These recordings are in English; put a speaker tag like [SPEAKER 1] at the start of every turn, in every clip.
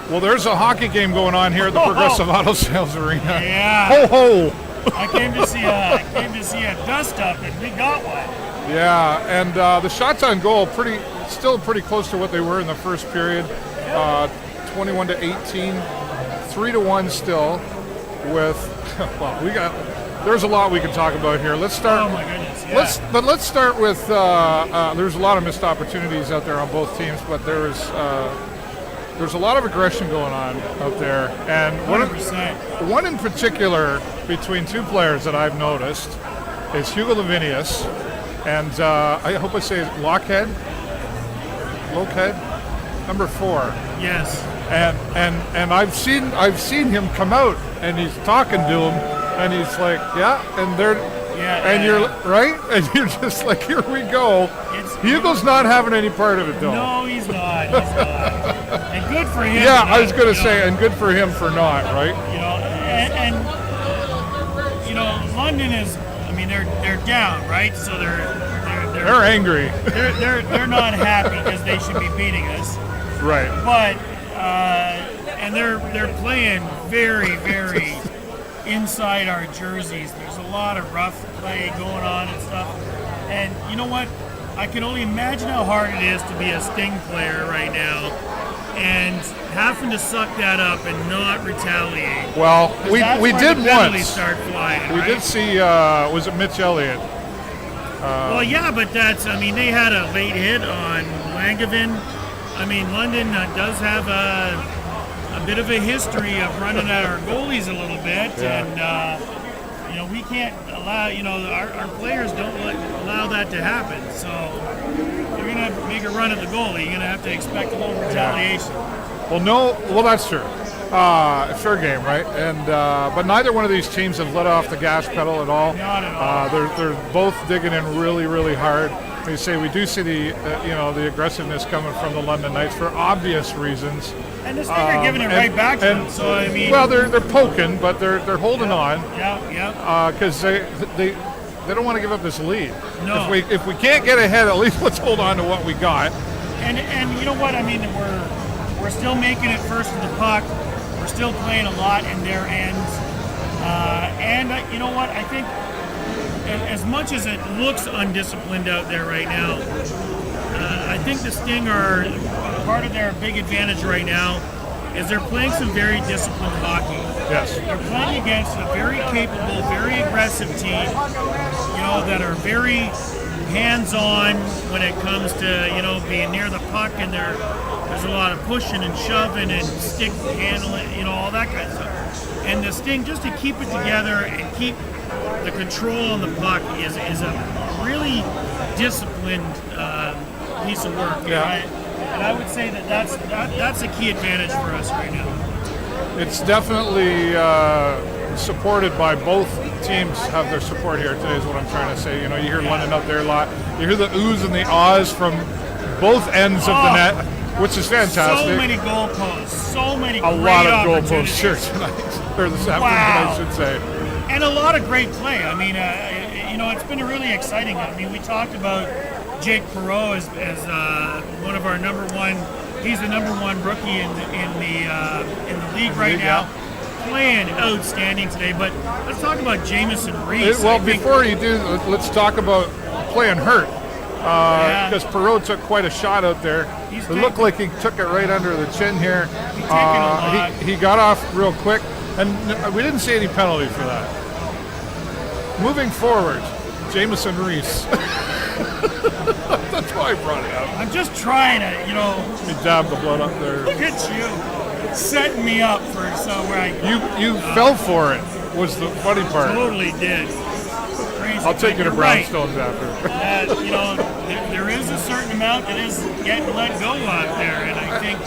[SPEAKER 1] Well, there's a hockey game going on here at the Progressive Auto Sales Arena.
[SPEAKER 2] Yeah.
[SPEAKER 1] Ho ho!
[SPEAKER 2] I came to see a dust up, and we got one.
[SPEAKER 1] Yeah, and the shots on goal still pretty close to what they were in the first period. 21 to 18, 3-1 still. With there's a lot we can talk about here. Let's start.
[SPEAKER 2] Oh my goodness! Yeah.
[SPEAKER 1] Let's start with. There's a lot of missed opportunities out there on both teams, but there's a lot of aggression going on out there, and
[SPEAKER 2] 100%.
[SPEAKER 1] one in particular between two players that I've noticed is Hugo Lavinius, and I hope I say Lockhead, number 4.
[SPEAKER 2] Yes.
[SPEAKER 1] And I've seen him come out, and he's talking to him, and he's like, you're right, and you're just like, here we go. Hugo's not having any part of it, though.
[SPEAKER 2] No, he's not. And good for him.
[SPEAKER 1] Yeah, I was going to say, and good for him for not, right?
[SPEAKER 2] And London is. I mean, they're down, right? So they're
[SPEAKER 1] angry.
[SPEAKER 2] They're not happy because they should be beating us.
[SPEAKER 1] Right.
[SPEAKER 2] But and they're playing very, very inside our jerseys. There's a lot of rough play going on and stuff. And you know what? I can only imagine how hard it is to be a Sting player right now and having to suck that up and not retaliate.
[SPEAKER 1] Well, we did once.
[SPEAKER 2] Start flying,
[SPEAKER 1] we
[SPEAKER 2] right?
[SPEAKER 1] did see, was it Mitch Elliott?
[SPEAKER 2] Well, yeah, but they had a late hit on Langevin. I mean, London does have a bit of a history of running at our goalies a little bit, and we can't allow. Our players don't allow that to happen. So if you're gonna make a run at the goalie, you're gonna have to expect a little retaliation.
[SPEAKER 1] Well, that's true. Fair game, right? And but neither one of these teams have let off the gas pedal at all.
[SPEAKER 2] Not at all.
[SPEAKER 1] They're both digging in really, really hard. They say we do see the aggressiveness coming from the London Knights for obvious reasons.
[SPEAKER 2] And this thing are giving it right back to them. So I mean,
[SPEAKER 1] well, they're poking, but they're holding on.
[SPEAKER 2] Yeah.
[SPEAKER 1] Because they don't want to give up this lead.
[SPEAKER 2] No.
[SPEAKER 1] If we can't get ahead, at least let's hold on to what we got.
[SPEAKER 2] And you know what I mean? We're still making it first to the puck. We're still playing a lot in their ends. And you know what? I think as much as it looks undisciplined out there right now, I think the Sting are part of their big advantage right now is they're playing some very disciplined hockey.
[SPEAKER 1] Yes.
[SPEAKER 2] They're playing against a very capable, very aggressive team, that are very hands-on when it comes to, being near the puck, and there's a lot of pushing and shoving and stick handling, all that kind of stuff. And the Sting, just to keep it together and keep the control on the puck is a really disciplined piece of work.
[SPEAKER 1] Yeah.
[SPEAKER 2] And I would say that's a key advantage for us right now.
[SPEAKER 1] It's definitely supported by both teams. Have their support here today is what I'm trying to say. You hear London up there a lot. You hear the oohs and the ahs from both ends of the net, which is fantastic.
[SPEAKER 2] So many goalposts, so many
[SPEAKER 1] a
[SPEAKER 2] great
[SPEAKER 1] lot of
[SPEAKER 2] opportunities.
[SPEAKER 1] goalposts here tonight, or this afternoon, I should say.
[SPEAKER 2] And a lot of great play. I mean, it's been really exciting. I mean, we talked about Jake Perreault as one of our number one. He's the number one rookie in the league right now, playing outstanding today. But let's talk about Jamison Reese.
[SPEAKER 1] Before you do, let's talk about playing hurt. Because Perreault took quite a shot out there. It looked like he took it right under the chin here. He got off real quick, and we didn't see any penalty for that. Moving forward, Jamison Reese. That's why I brought it up.
[SPEAKER 2] I'm just trying to,
[SPEAKER 1] Let me dab the blood up there.
[SPEAKER 2] Look at you, setting me up for somewhere
[SPEAKER 1] You fell for it. Was the funny part.
[SPEAKER 2] Totally did. Crazy.
[SPEAKER 1] I'll take you to Brownstones after.
[SPEAKER 2] There is a certain amount that is getting let go out there, and I think,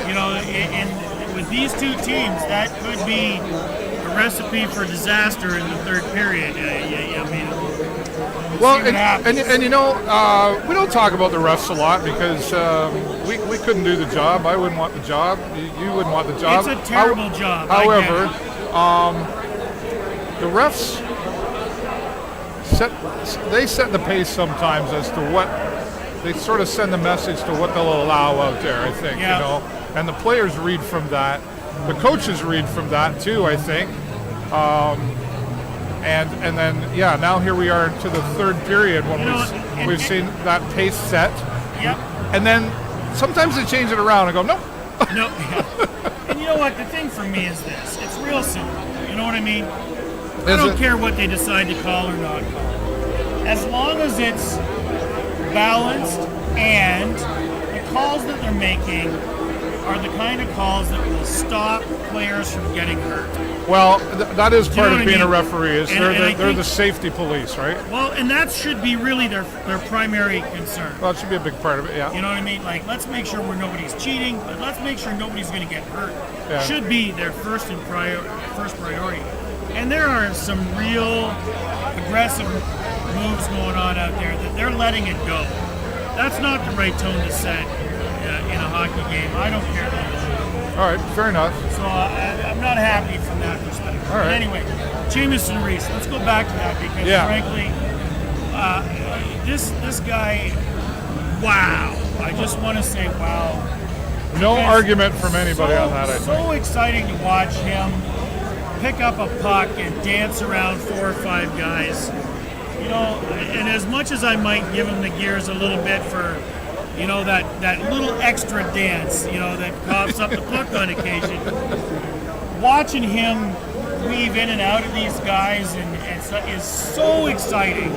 [SPEAKER 2] and with these two teams, that could be a recipe for disaster in the third period.
[SPEAKER 1] We don't talk about the refs a lot because we couldn't do the job. I wouldn't want the job. You wouldn't want the job.
[SPEAKER 2] It's a terrible job.
[SPEAKER 1] However, the refs set the pace sometimes as to what they sort of send the message to what they'll allow out there. I think and the players read from that. The coaches read from that too, I think. And then now here we are to the third period when we've seen that pace set.
[SPEAKER 2] Yep.
[SPEAKER 1] And then sometimes they change it around and go, nope.
[SPEAKER 2] No. And you know what? The thing for me is this. It's real simple. You know what I mean? I don't care what they decide to call or not call. As long as it's balanced and the calls that they're making are the kind of calls that will stop players from getting hurt.
[SPEAKER 1] Well, that is part of being a referee. Is they're the safety police, right?
[SPEAKER 2] Well, and that should be really their primary concern.
[SPEAKER 1] Well, it should be a big part of it, yeah.
[SPEAKER 2] You know what I mean? Like, let's make sure nobody's cheating, but let's make sure nobody's going to get hurt.
[SPEAKER 1] Yeah.
[SPEAKER 2] Should be their first priority. And there are some real aggressive moves going on out there that they're letting it go. That's not the right tone to set in a hockey game. I don't care.
[SPEAKER 1] All right, fair enough.
[SPEAKER 2] So I'm not happy from that perspective.
[SPEAKER 1] All right.
[SPEAKER 2] But anyway, Jamison Reese. Let's go back to that because frankly, this guy, wow. I just want to say wow.
[SPEAKER 1] No argument from anybody on that, I think.
[SPEAKER 2] So exciting to watch him pick up a puck and dance around 4 or 5 guys. You know, and as much as I might give him the gears a little bit for, you know, that little extra dance, you know, that coughs up the puck on occasion, watching him weave in and out of these guys is so exciting.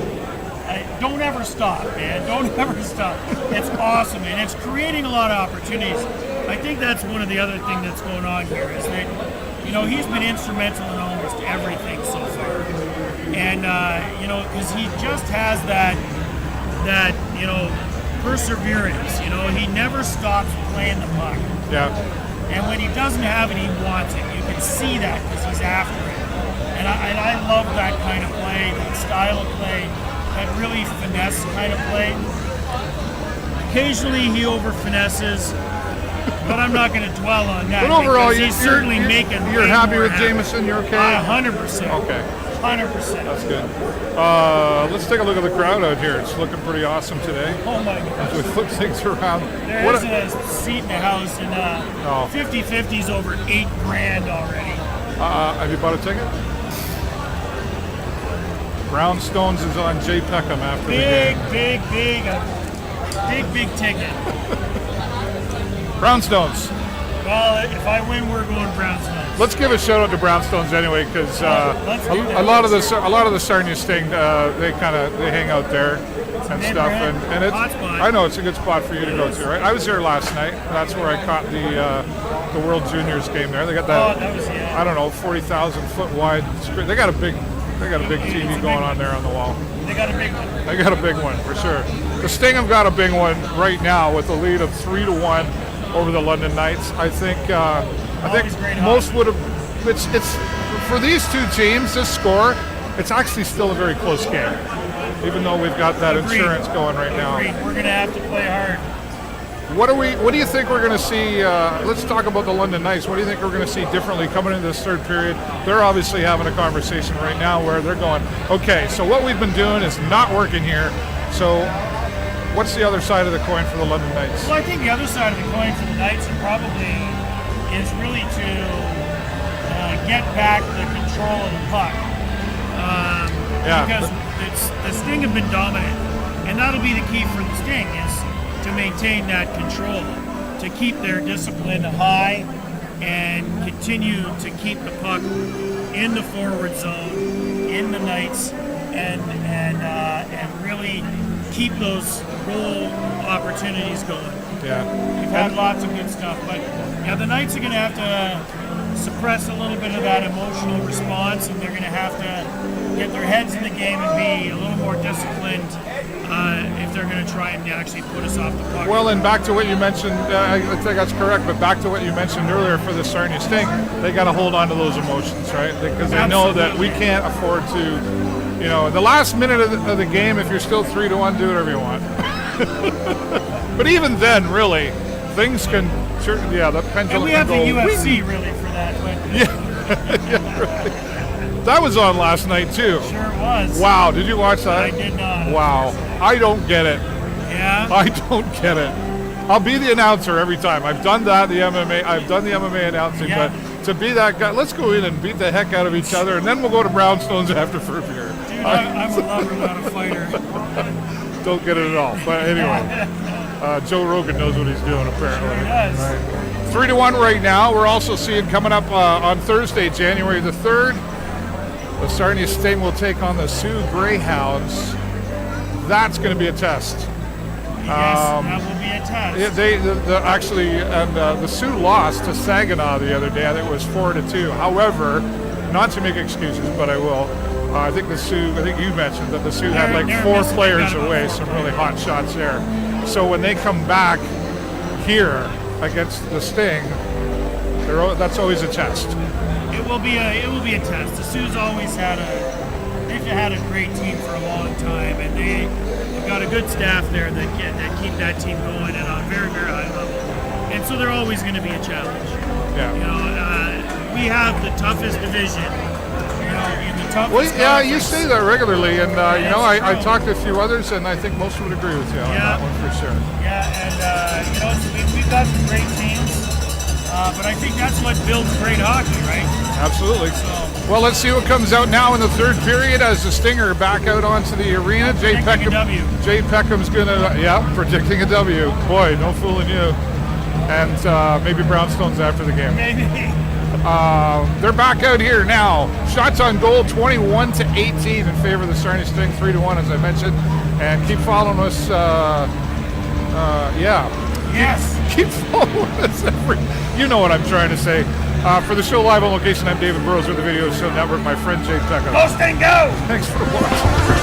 [SPEAKER 2] Don't ever stop, man. Don't ever stop. It's awesome, and it's creating a lot of opportunities. I think that's one of the other things that's going on here is that, you know, he's been instrumental in almost everything so far. And, you know, because he just has that, you know, perseverance. You know, he never stops playing the puck.
[SPEAKER 1] Yeah.
[SPEAKER 2] And when he doesn't have it, he wants it. You can see that because he's after it. And I love that kind of play, that style of play, that really finesse kind of play. Occasionally he over-finesses, but I'm not going to dwell on that.
[SPEAKER 1] But overall,
[SPEAKER 2] he's certainly making.
[SPEAKER 1] You're happy with Jamison? You're okay?
[SPEAKER 2] 100%.
[SPEAKER 1] Okay.
[SPEAKER 2] 100%.
[SPEAKER 1] That's good. Let's take a look at the crowd out here. It's looking pretty awesome today.
[SPEAKER 2] Oh my gosh.
[SPEAKER 1] As we flip things around.
[SPEAKER 2] There is a seat in the house, and 50-50's over $8,000 already.
[SPEAKER 1] Have you bought a ticket? Brownstones is on Jay Peckham after the game.
[SPEAKER 2] Big ticket.
[SPEAKER 1] Brownstones.
[SPEAKER 2] Well, if I win, we're going Brownstones.
[SPEAKER 1] Let's give a shout out to Brownstones anyway, because a lot of the Sarnia Sting they hang out there and stuff, and it's I know it's a good spot for you to go to, right? I was there last night. That's where I caught the World Juniors game there. They got that, I don't know, 40,000 foot wide screen. They got a big TV going on there on the wall.
[SPEAKER 2] They got a big one.
[SPEAKER 1] They got a big one for sure. The Sting have got a big one right now with a lead of 3-1 over the London Knights. I think most would have. It's for these two teams. This score, it's actually still a very close game, even though we've got that insurance going right now.
[SPEAKER 2] We're going to have to play hard.
[SPEAKER 1] What do you think we're going to see? Let's talk about the London Knights. What do you think we're going to see differently coming into this third period? They're obviously having a conversation right now where they're going, okay, so what we've been doing is not working here. So what's the other side of the coin for the London Knights?
[SPEAKER 2] Well, I think the other side of the coin for the Knights is really to get back the control of the puck. Because the Sting have been dominant, and that'll be the key for the Sting is to maintain that control, to keep their discipline high and continue to keep the puck in the forward zone, in the Knights, and really keep those goal opportunities going.
[SPEAKER 1] Yeah.
[SPEAKER 2] We've had lots of good stuff, but the Knights are going to have to suppress a little bit of that emotional response, and they're going to have to get their heads in the game and be a little more disciplined if they're going to try and actually put us off the puck.
[SPEAKER 1] Well, and back to what you mentioned, I think that's correct, but back to what you mentioned earlier for the Sarnia Sting, they got to hold on to those emotions, right? Because they know that we can't afford to, the last minute of the game, if you're still 3-1, do whatever you want. But even then, really, things can, the pendulum
[SPEAKER 2] and we have
[SPEAKER 1] can go.
[SPEAKER 2] The UFC really for that. But
[SPEAKER 1] yeah, really. That was on last night too.
[SPEAKER 2] Sure was.
[SPEAKER 1] Wow, did you watch that?
[SPEAKER 2] I did not.
[SPEAKER 1] Wow, I don't get it.
[SPEAKER 2] Yeah?
[SPEAKER 1] I don't get it. I'll be the announcer every time. I've done that. I've done the MMA announcing,
[SPEAKER 2] Yeah.
[SPEAKER 1] but to be that guy, let's go in and beat the heck out of each other, and then we'll go to Brownstones after for a beer.
[SPEAKER 2] Dude, I'm a lover, not a fighter.
[SPEAKER 1] Don't get it at all. But anyway, Joe Rogan knows what he's doing apparently.
[SPEAKER 2] Sure does.
[SPEAKER 1] Right. 3-1 right now. We're also seeing coming up on Thursday, January the 3rd, the Sarnia Sting will take on the Sioux Greyhounds. That's going to be a test.
[SPEAKER 2] Yes, that will be a test.
[SPEAKER 1] Yeah, the Sioux lost to Saginaw the other day. I think it was 4-2. However, not to make excuses, but I will. I think you mentioned that the Sioux had like 4 players away, some really hot shots there. So when they come back here against the Sting, that's always a test.
[SPEAKER 2] It will be a test. The Sioux's always had a great team for a long time, and they've got a good staff there that keep that team going at a very, very high level. And so they're always going to be a challenge.
[SPEAKER 1] Yeah.
[SPEAKER 2] You know, we have the toughest division. You know, in the toughest.
[SPEAKER 1] Well, yeah, you
[SPEAKER 2] conference.
[SPEAKER 1] say that regularly, and you know, I
[SPEAKER 2] true.
[SPEAKER 1] talked to a few others, and I think most would agree with you on that one for sure.
[SPEAKER 2] Yeah, and you know, so we've got some great teams, but I think that's what builds great hockey, right?
[SPEAKER 1] Absolutely.
[SPEAKER 2] So,
[SPEAKER 1] Well, let's see what comes out now in the third period as the Stinger back out onto the arena. Jay
[SPEAKER 2] Predicting a
[SPEAKER 1] Peckham.
[SPEAKER 2] W.
[SPEAKER 1] Jay Peckham's gonna, predicting a W. Boy, no fooling you. And maybe Brownstones after the game.
[SPEAKER 2] maybe.
[SPEAKER 1] They're back out here now. Shots on goal, 21-18 in favor of the Sarnia Sting, 3-1 as I mentioned. And keep following us.
[SPEAKER 2] Yes.
[SPEAKER 1] Keep following us. You know what I'm trying to say. For the show live on location, I'm David Burrows with the Video Show Network. My friend Jay Peckham.
[SPEAKER 2] Go Sting, go!
[SPEAKER 1] Thanks for watching.